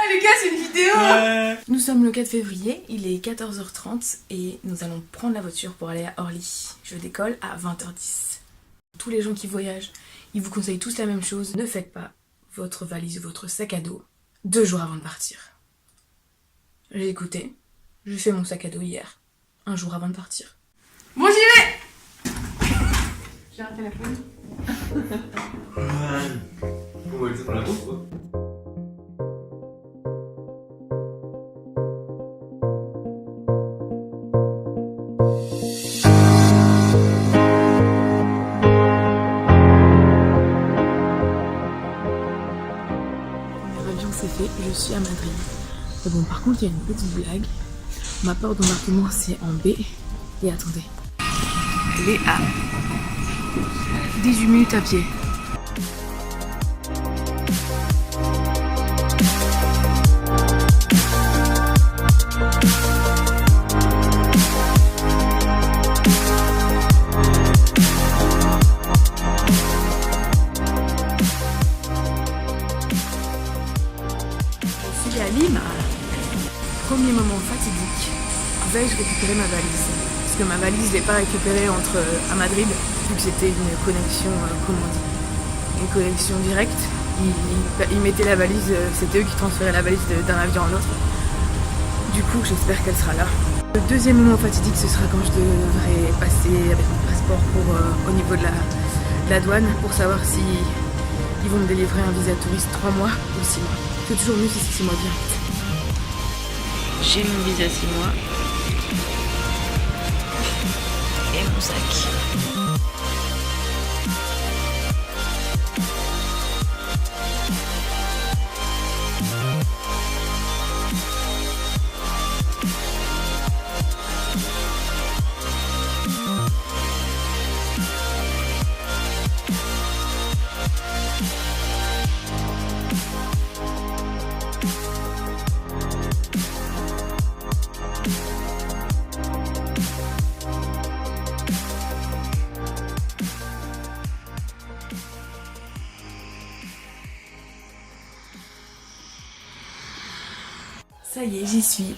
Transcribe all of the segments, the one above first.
Lucas, c'est une vidéo. Nous sommes le 4 février, il est 14h30 et nous allons prendre la voiture pour aller à Orly. Je décolle à 20h10. Tous les gens qui voyagent, ils vous conseillent tous la même chose. Ne faites pas votre valise, votre sac à dos 2 jours avant de partir. J'ai écouté, j'ai fait mon sac à dos hier, 1 jour avant de partir. Bon, j'y vais. J'ai raté la pause. On va le faire dans la pause, quoi. L'avion c'est fait, je suis à Madrid. Et bon, par contre, il y a une petite blague. Ma porte d'embarquement c'est en B. Et attendez, elle est à 18 minutes à pied. Je suis à Lima. Premier moment fatidique. Vais-je récupérer ma valise? Parce que ma valise, je l'ai pas récupérée à Madrid, vu que c'était une connexion, une connexion directe. Ils mettaient la valise, c'était eux qui transféraient la valise d'un avion à l'autre. Du coup, j'espère qu'elle sera là. Le deuxième moment fatidique, ce sera quand je devrai passer avec mon passeport au niveau de la douane pour savoir si ils vont me délivrer un visa touriste 3 mois ou 6 mois. C'est toujours mieux si c'est 6 mois bien. J'ai mon visa 6 mois. Et mon sac. Ça y est, j'y suis.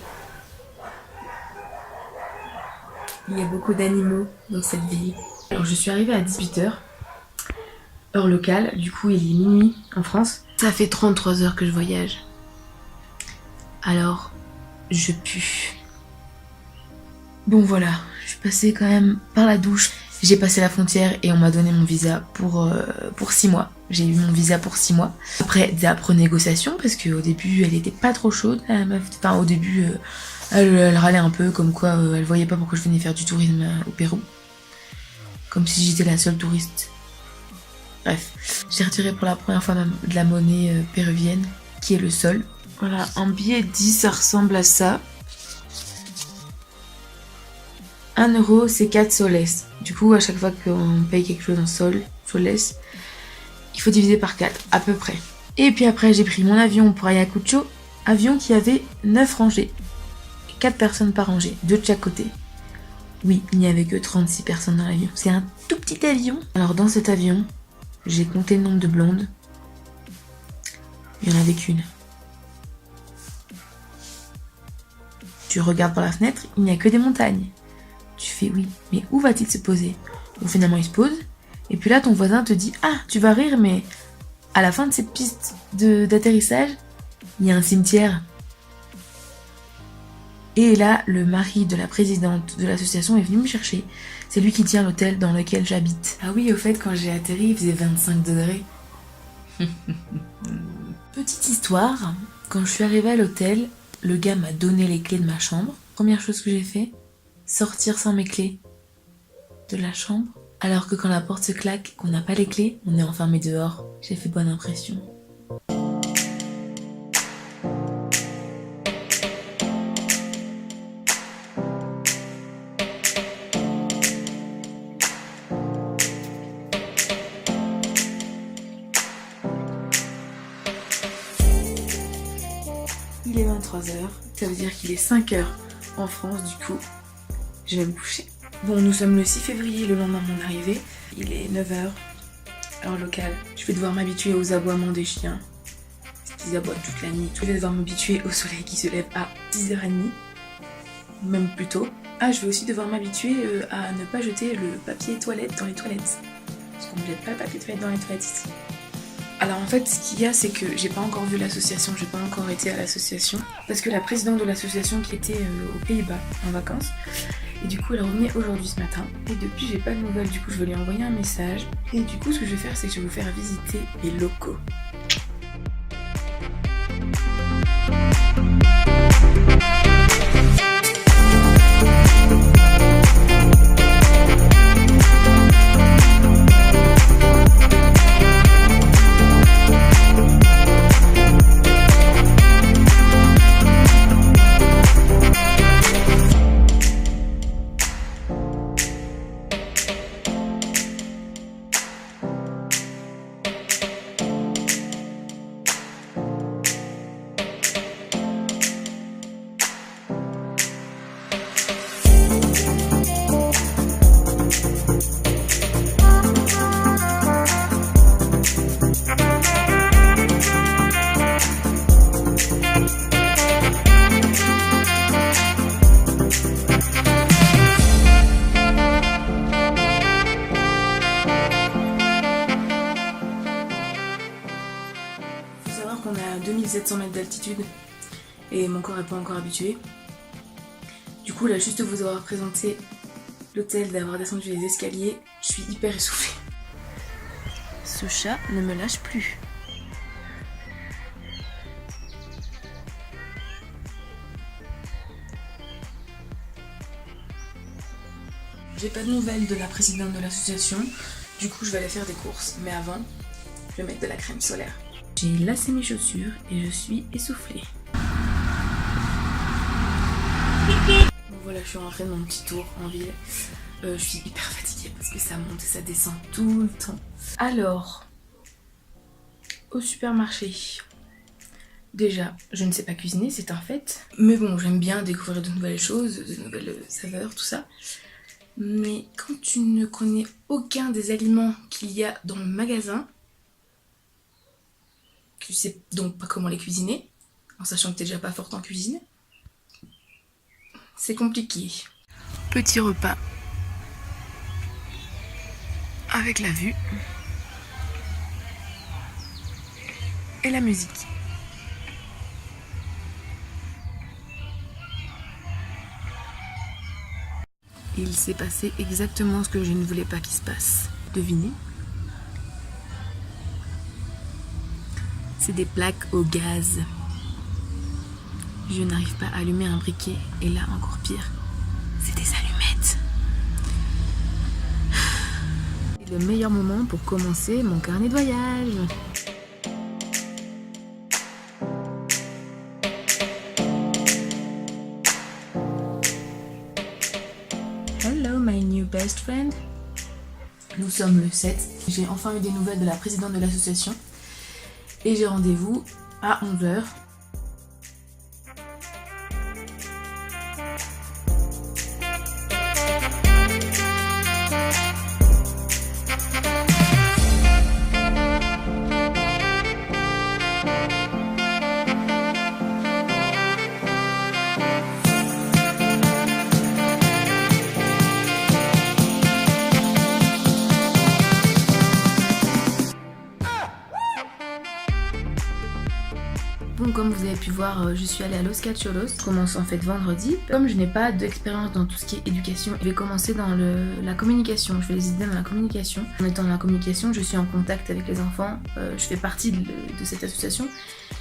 Il y a beaucoup d'animaux dans cette ville. Alors je suis arrivée à 18h, heure locale, du coup il est minuit en France. Ça fait 33 heures que je voyage. Alors, je pue. Bon voilà, je suis passée quand même par la douche. J'ai passé la frontière et on m'a donné mon visa pour 6 mois. J'ai eu mon visa pour 6 mois. Après, d'après négociation, parce qu'au début, elle était pas trop chaude, la meuf. Enfin, au début, elle râlait un peu, comme quoi elle voyait pas pourquoi je venais faire du tourisme au Pérou. Comme si j'étais la seule touriste. Bref, j'ai retiré pour la première fois de la monnaie péruvienne, qui est le sol. Voilà, un billet 10, ça ressemble à ça. 1 euro, c'est 4 soles. Du coup, à chaque fois qu'on paye quelque chose en soles, il faut diviser par 4, à peu près. Et puis après, j'ai pris mon avion pour Ayacucho, avion qui avait 9 rangées. 4 personnes par rangée, 2 de chaque côté. Oui, il n'y avait que 36 personnes dans l'avion. C'est un tout petit avion. Alors dans cet avion, j'ai compté le nombre de blondes. Il n'y en avait qu'une. Tu regardes par la fenêtre, il n'y a que des montagnes. Tu fais oui, mais où va-t-il se poser? Bon, finalement, il se pose. Et puis là, ton voisin te dit « Ah, tu vas rire, mais à la fin de cette piste d'atterrissage, il y a un cimetière. » Et là, le mari de la présidente de l'association est venu me chercher. C'est lui qui tient l'hôtel dans lequel j'habite. Ah oui, au fait, quand j'ai atterri, il faisait 25 degrés. Petite histoire, quand je suis arrivée à l'hôtel, le gars m'a donné les clés de ma chambre. Première chose que j'ai fait, sortir sans mes clés de la chambre. Alors que quand la porte se claque, qu'on n'a pas les clés, on est enfermé dehors. J'ai fait bonne impression. Il est 23h, ça veut dire qu'il est 5h en France du coup. Je vais me coucher. Bon, nous sommes le 6 février, le lendemain de mon arrivée. Il est 9h, heure locale. Je vais devoir m'habituer aux aboiements des chiens. C'est qu'ils aboient toute la nuit. Je vais devoir m'habituer au soleil qui se lève à 10h30, même plus tôt. Ah, je vais aussi devoir m'habituer à ne pas jeter le papier toilette dans les toilettes. Parce qu'on ne jette pas le papier toilette dans les toilettes ici. Alors en fait, ce qu'il y a, c'est que j'ai pas encore vu l'association, j'ai pas encore été à l'association. Parce que la présidente de l'association qui était aux Pays-Bas en vacances, et du coup elle revenait aujourd'hui ce matin. Et depuis j'ai pas de nouvelles, du coup je vais lui envoyer un message. Et du coup ce que je vais faire, c'est que je vais vous faire visiter les locaux. On est à 2700 mètres d'altitude et mon corps n'est pas encore habitué. Du coup là, juste de vous avoir présenté l'hôtel, d'avoir descendu les escaliers, je suis hyper essoufflée. Ce chat ne me lâche plus. J'ai pas de nouvelles de la présidente de l'association, du coup je vais aller faire des courses. Mais avant, je vais mettre de la crème solaire. J'ai lacé mes chaussures et je suis essoufflée. Bon voilà, je suis rentrée de mon petit tour en ville. Je suis hyper fatiguée parce que ça monte et ça descend tout le temps. Alors, au supermarché, déjà, je ne sais pas cuisiner, c'est un fait. Mais bon, j'aime bien découvrir de nouvelles choses, de nouvelles saveurs, tout ça. Mais quand tu ne connais aucun des aliments qu'il y a dans le magasin, tu sais donc pas comment les cuisiner, en sachant que t'es déjà pas forte en cuisine, c'est compliqué. Petit repas avec la vue et la musique. Il s'est passé exactement ce que je ne voulais pas qu'il se passe. Devinez? C'est des plaques au gaz. Je n'arrive pas à allumer un briquet et là encore pire, c'est des allumettes. C'est le meilleur moment pour commencer mon carnet de voyage. Hello my new best friend. Nous sommes le 7. J'ai enfin eu des nouvelles de la présidente de l'association. Et j'ai rendez-vous à 11h. Bon, comme vous avez pu voir, je suis allée à Los Cacholos. Je commence en fait vendredi. Comme je n'ai pas d'expérience dans tout ce qui est éducation, je vais commencer dans la communication. Je vais les aider dans la communication. En étant dans la communication, je suis en contact avec les enfants. Je fais partie de cette association.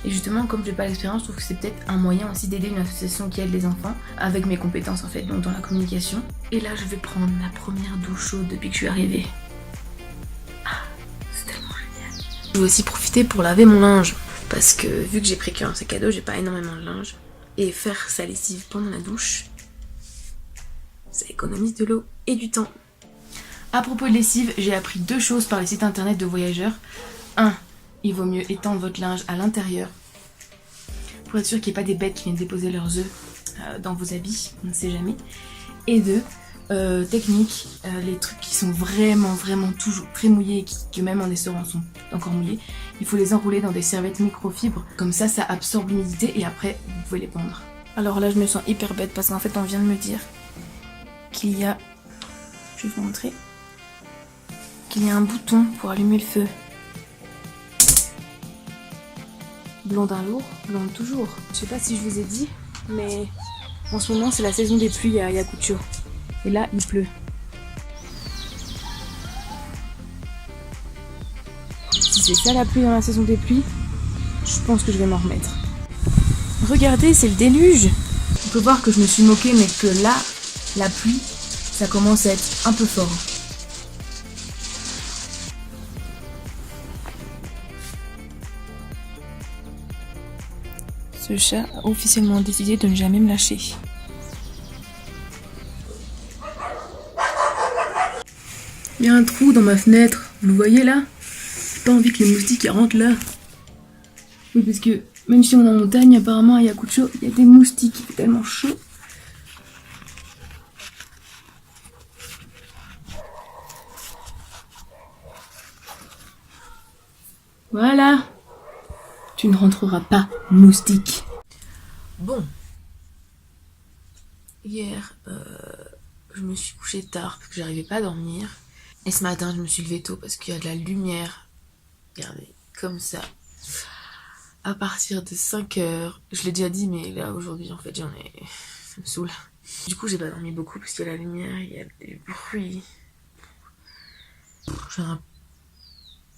Et justement, comme je n'ai pas l'expérience, je trouve que c'est peut-être un moyen aussi d'aider une association qui aide les enfants avec mes compétences en fait, donc dans la communication. Et là, je vais prendre la première douche chaude depuis que je suis arrivée. Ah, c'est tellement génial. Je vais aussi profiter pour laver mon linge. Parce que vu que j'ai pris qu'un sac à dos, j'ai pas énormément de linge. Et faire sa lessive pendant la douche, ça économise de l'eau et du temps. À propos de lessive, j'ai appris 2 choses par les sites internet de voyageurs. 1. Il vaut mieux étendre votre linge à l'intérieur pour être sûr qu'il n'y ait pas des bêtes qui viennent déposer leurs œufs dans vos habits, on ne sait jamais. Et 2. Technique, les trucs qui sont vraiment toujours très mouillés, que même en essorant sont encore mouillés, Il faut les enrouler dans des serviettes microfibres. Comme ça absorbe l'humidité et après, vous pouvez les pendre. Alors là, je me sens hyper bête parce qu'en fait, on vient de me dire qu'il y a... Je vais vous montrer. Qu'il y a un bouton pour allumer le feu. Blondin lourd, blonde toujours. Je sais pas si je vous ai dit, mais en ce moment, c'est la saison des pluies à Ayacucho. Et là, il pleut. Si c'est ça la pluie dans la saison des pluies, je pense que je vais m'en remettre. Regardez, c'est le déluge. On peut voir que je me suis moquée, mais que là, la pluie, ça commence à être un peu fort. Ce chat a officiellement décidé de ne jamais me lâcher. Il y a un trou dans ma fenêtre, vous le voyez là? J'ai pas envie que les moustiques rentrent là. Oui, parce que même si on est en montagne, apparemment à Ayacucho, il y a des moustiques, il fait tellement chaud. Voilà. Tu ne rentreras pas, moustique. Bon. Hier, je me suis couchée tard parce que j'arrivais pas à dormir. Et ce matin, je me suis levée tôt parce qu'il y a de la lumière. Regardez, comme ça. À partir de 5h. Je l'ai déjà dit, mais là, aujourd'hui, en fait, ça me saoule. Du coup, j'ai pas dormi beaucoup parce qu'il y a la lumière, il y a des bruits. J'ai un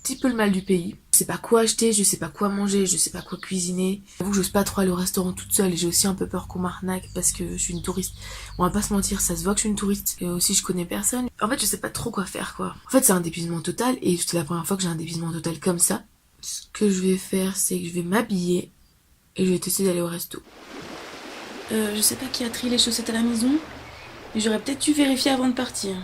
petit peu le mal du pays. Je sais pas quoi acheter, je sais pas quoi manger, je sais pas quoi cuisiner. J'avoue que j'ose pas trop aller au restaurant toute seule et j'ai aussi un peu peur qu'on m'arnaque parce que je suis une touriste. On va pas se mentir, ça se voit que je suis une touriste et aussi je connais personne. En fait, je sais pas trop quoi faire quoi. En fait, c'est un dépuisement total et c'est la première fois que j'ai un dépuisement total comme ça. Ce que je vais faire, c'est que je vais m'habiller et je vais tester d'aller au resto. Je sais pas qui a trié les chaussettes à la maison, mais j'aurais peut-être dû vérifier avant de partir.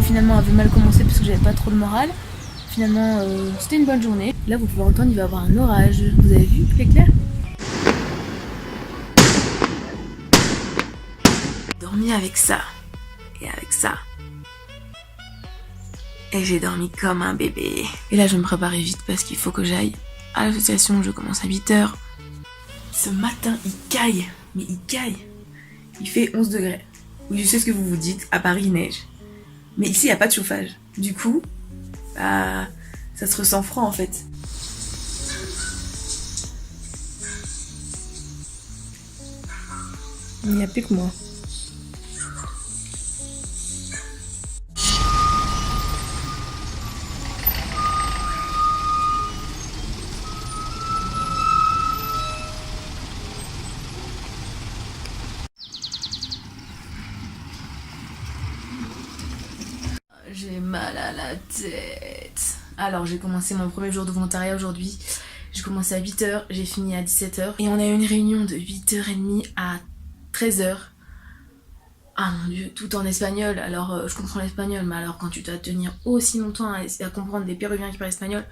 Finalement avait mal commencé parce que j'avais pas trop le moral. Finalement c'était une bonne journée. Là vous pouvez entendre, il va y avoir un orage. Vous avez vu l'éclair? Dormi avec ça et avec ça. Et j'ai dormi comme un bébé. Et là je vais me préparer vite parce qu'il faut que j'aille à l'association. Je commence à 8h. Ce matin il caille. Mais il caille. Il fait 11 degrés. Oui, je sais ce que vous vous dites, à Paris il neige. Mais ici, il n'y a pas de chauffage. Du coup, ça se ressent froid en fait. Il n'y a plus que moi. J'ai mal à la tête. Alors j'ai commencé mon premier jour de volontariat aujourd'hui. J'ai commencé à 8h, j'ai fini à 17h. Et on a eu une réunion de 8h30 à 13h. Ah mon dieu, tout en espagnol. Alors je comprends l'espagnol, mais alors quand tu dois tenir aussi longtemps à comprendre des péruviens qui parlent espagnol,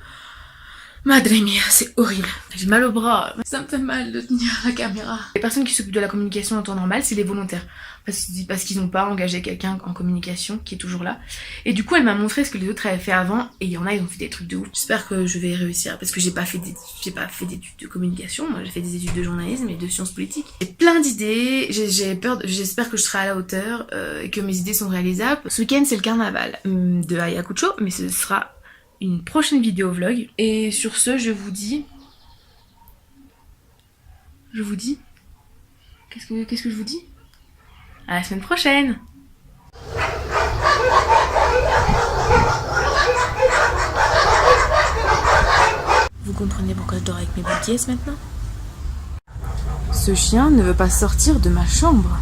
madre mia, c'est horrible. J'ai mal au bras, ça me fait mal de tenir la caméra. Les personnes qui s'occupent de la communication en temps normal, c'est les volontaires. Parce qu'ils n'ont pas engagé quelqu'un en communication qui est toujours là. Et du coup, elle m'a montré ce que les autres avaient fait avant. Et il y en a, ils ont fait des trucs de ouf. J'espère que je vais réussir parce que j'ai pas fait d'études de communication. Moi, j'ai fait des études de journalisme et de sciences politiques. J'ai plein d'idées. J'ai peur. J'espère que je serai à la hauteur et que mes idées sont réalisables. Ce week-end, c'est le carnaval de Ayacucho, mais ce sera une prochaine vidéo vlog. Et sur ce, je vous dis... Qu'est-ce que je vous dis? À la semaine prochaine! Vous comprenez pourquoi je dors avec mes boules maintenant? Ce chien ne veut pas sortir de ma chambre.